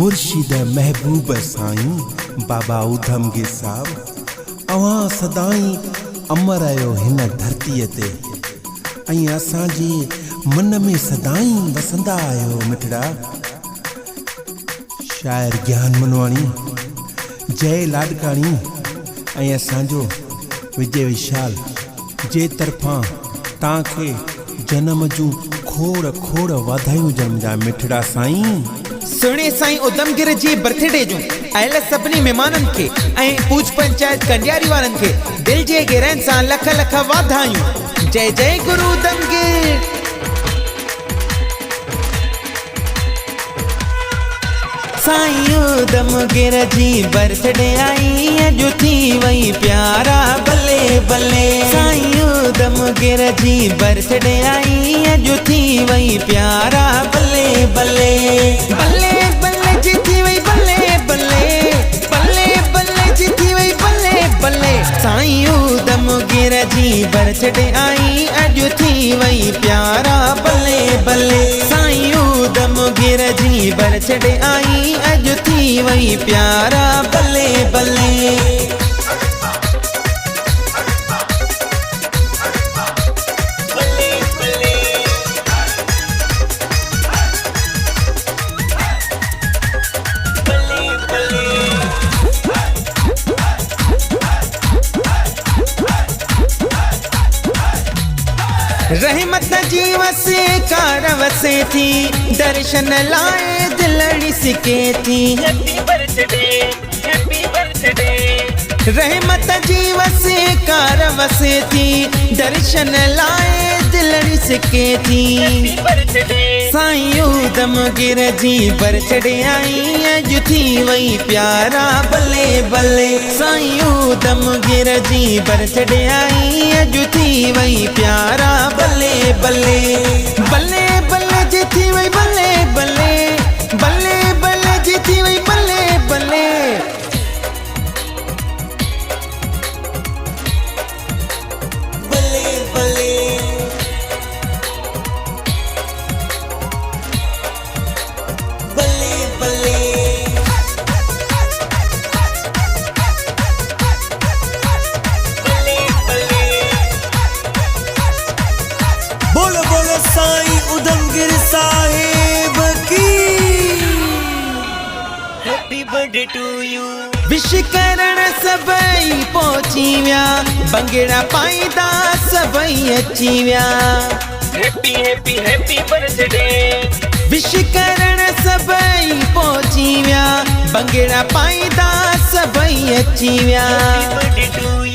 मुर्शिद महबूब साईं बाबा उधमगिर साहब अवां सदाई अमर आयो हिन धरतीअ ते ऐं असांजे मन में सदाई वसंदा आयो मिठड़ा। शायर ज्ञान मनवाणी, जय लाडकाणी ऐं असांजो विजय विशाल जे तरफां तव्हांखे जन्म जूं खोड़ खोड़ वाधायूं जन्मजा मिठड़ा साईं। सुणे साईं उधमगिर जी बर्थडे जूं आयल सभिनी मेहमाननि खे ऐं पूज पंचायत कंडियारी वारनि खे दिल जे गहराइनि सां लख लख वाधायूं। जय जय गुरु उधमगिर। साईं उधमगिर जी बर्थडे आई अॼु थी वई प्यारा भले भले। साईं उधमगिर जी बर्थडे आई अॼु थी वई प्यारा भले भले। भले भले जी थी वई भले भले। भले भले जी थी वई भले भले। साईं उधमगिर जी बर्थडे आई अॼु थी वई प्यारा भले भले। साईं उधमगिर जी बर्थडे आई अॼु थी वई प्यारा भले भले। रहमत जी वसे कार वसे थी दर्शन लाए दिलड़ी सिके थी। Happy birthday happy birthday. रहमत जी वसे कार वसे थी दर्शन लाए दिलड़ी सिके थी। Happy birthday. Sain Udhamgir ji birthday आई अॼु थी वई प्यारा भले भले। साईं उधमगिर जी बर्थडे आई अॼु थी वई प्यारा भले भले। भले भले जी थी वई भले भले। भले भले जी थी वई भले भले। भले भले। भले भले। बोलो बोलो साईं उधमगिर साहिब की। Happy birthday to you. Wish करण सभई पहुची विया बंगेड़ा पाईंदा सभई अची विया। Happy happy happy birthday. Wish करण सभई पहुची विया बंगेड़ा पाईंदा सभई अची विया।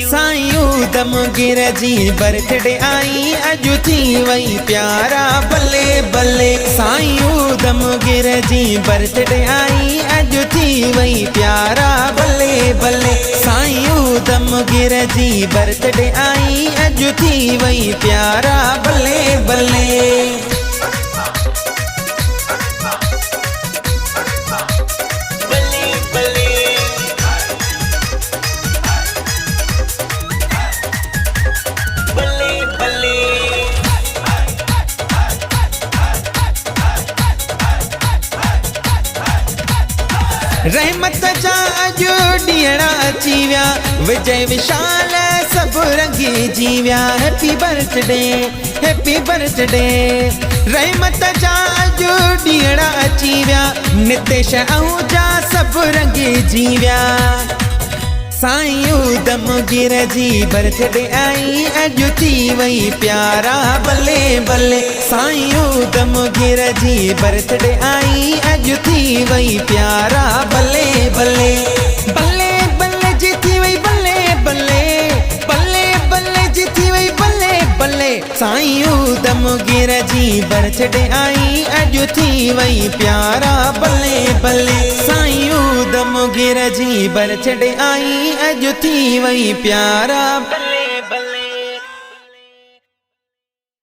साईं उधमगिर जी बर्थडे आई अॼु थी वई प्यारा भले भले। साईं उधमगिर जी बर्थडे आई अॼु थी वई प्यारा भले भले। साईं उधमगिर जी बर्थडे आई अॼु थी वई प्यारा भले भले। रहमत जा अॼु ॾींहं अची विया विजय विशाल सभु रंगी जी विया। Happy birthday happy birthday. रहमत जा अॼु ॾींहं अची विया नितेश आहूजा सभु रंगी जी विया। साईं उधमगिर जी बर्थडे आई अॼु थी वई प्यारा भले भले। साईं उधमगिर जी बर्थडे आई अॼु थी वई प्यारा भले भले। भले भले जी थी वई भले भले। भले भले जी थी वई भले भले। साईं उधमगिर जी बर्थडे आई अॼु थी वई प्यारा भले भले। साईं उधमगिर जी बर्थडे आई अॼु थी वई प्यारा भले।